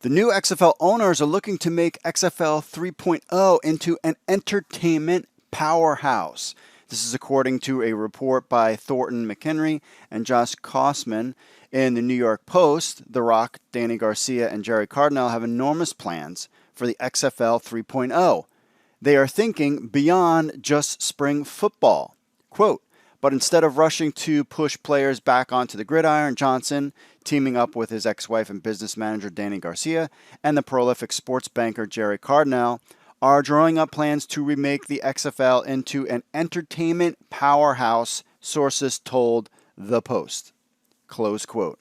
The new XFL owners are looking to make XFL 3.0 into an entertainment powerhouse. This is according to a report by Thornton, McEnery, and Josh Kosman in the New York Post. The Rock, Dany Garcia, and Gerry Cardinale have enormous plans for the XFL 3.0. They are thinking beyond just spring football. Quote, but instead of rushing to push players back onto the gridiron, Johnson, teaming up with his ex-wife and business manager Dany Garcia and the prolific sports banker Gerry Cardinale, are drawing up plans to remake the XFL into an entertainment powerhouse, sources told The Post. Close quote.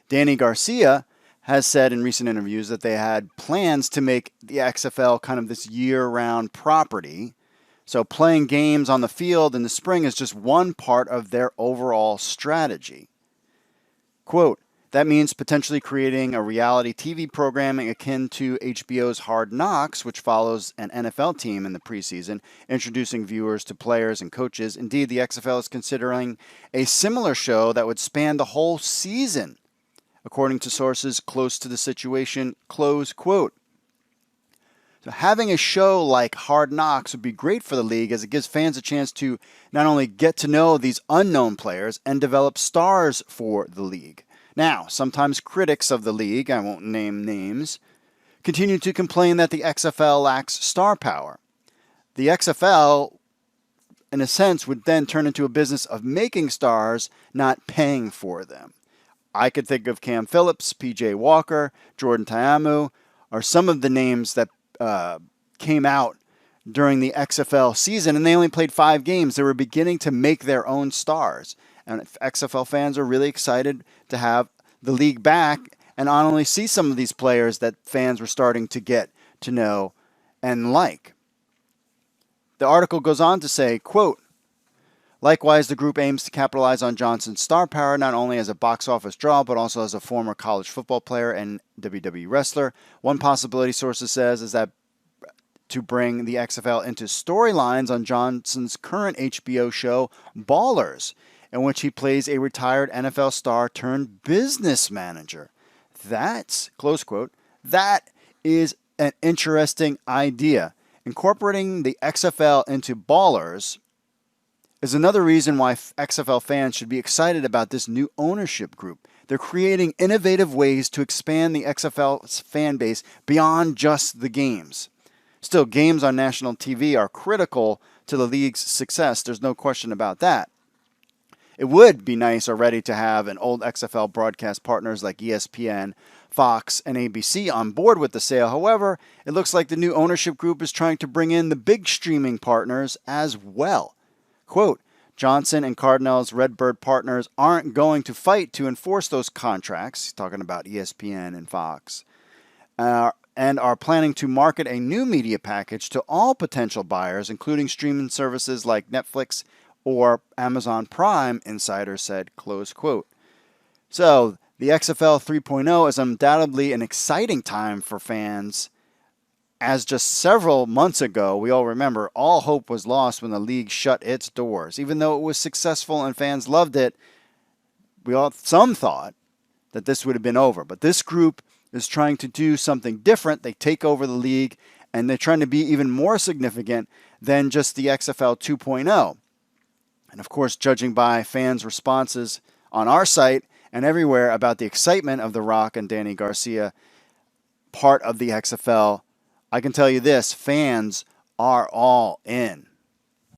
Dany Garcia has said in recent interviews that they had plans to make the XFL kind of this year-round property. So playing games on the field in the spring is just one part of their overall strategy. Quote, that means potentially creating a reality TV programming akin to HBO's Hard Knocks, which follows an NFL team in the preseason, introducing viewers to players and coaches. Indeed, the XFL is considering a similar show that would span the whole season, according to sources close to the situation, close quote. So having a show like Hard Knocks would be great for the league as it gives fans a chance to not only get to know these unknown players and develop stars for the league. Now, sometimes critics of the league, I won't name names, continue to complain that the XFL lacks star power. The XFL, in a sense, would then turn into a business of making stars, not paying for them. I could think of Cam Phillips, PJ Walker, Jordan Ta'amu, are some of the names that came out during the XFL season, and they only played 5 games. They were beginning to make their own stars. And XFL fans are really excited to have the league back and not only see some of these players that fans were starting to get to know and like. The article goes on to say, quote, likewise, the group aims to capitalize on Johnson's star power not only as a box office draw, but also as a former college football player and WWE wrestler. One possibility, sources says, is that to bring the XFL into storylines on Johnson's current HBO show, Ballers, in which he plays a retired NFL star turned business manager. That's, close quote, that is an interesting idea. Incorporating the XFL into Ballers is another reason why XFL fans should be excited about this new ownership group. They're creating innovative ways to expand the XFL's fan base beyond just the games. Still, games on national TV are critical to the league's success. There's no question about that. It would be nice already to have an old XFL broadcast partners like ESPN, Fox, and ABC on board with the sale. However, it looks like the new ownership group is trying to bring in the big streaming partners as well. Quote, Johnson and Cardinale's Redbird partners aren't going to fight to enforce those contracts, talking about ESPN and Fox, and are planning to market a new media package to all potential buyers, including streaming services like Netflix or Amazon Prime, insiders said, close quote. So the XFL 3.0 is undoubtedly an exciting time for fans, as just several months ago, we all remember, all hope was lost when the league shut its doors. Even though it was successful and fans loved it, some thought that this would have been over. But this group is trying to do something different. They take over the league, and they're trying to be even more significant than just the XFL 2.0. And of course, judging by fans' responses on our site and everywhere about the excitement of The Rock and Dany Garcia, part of the XFL, I can tell you this, fans are all in.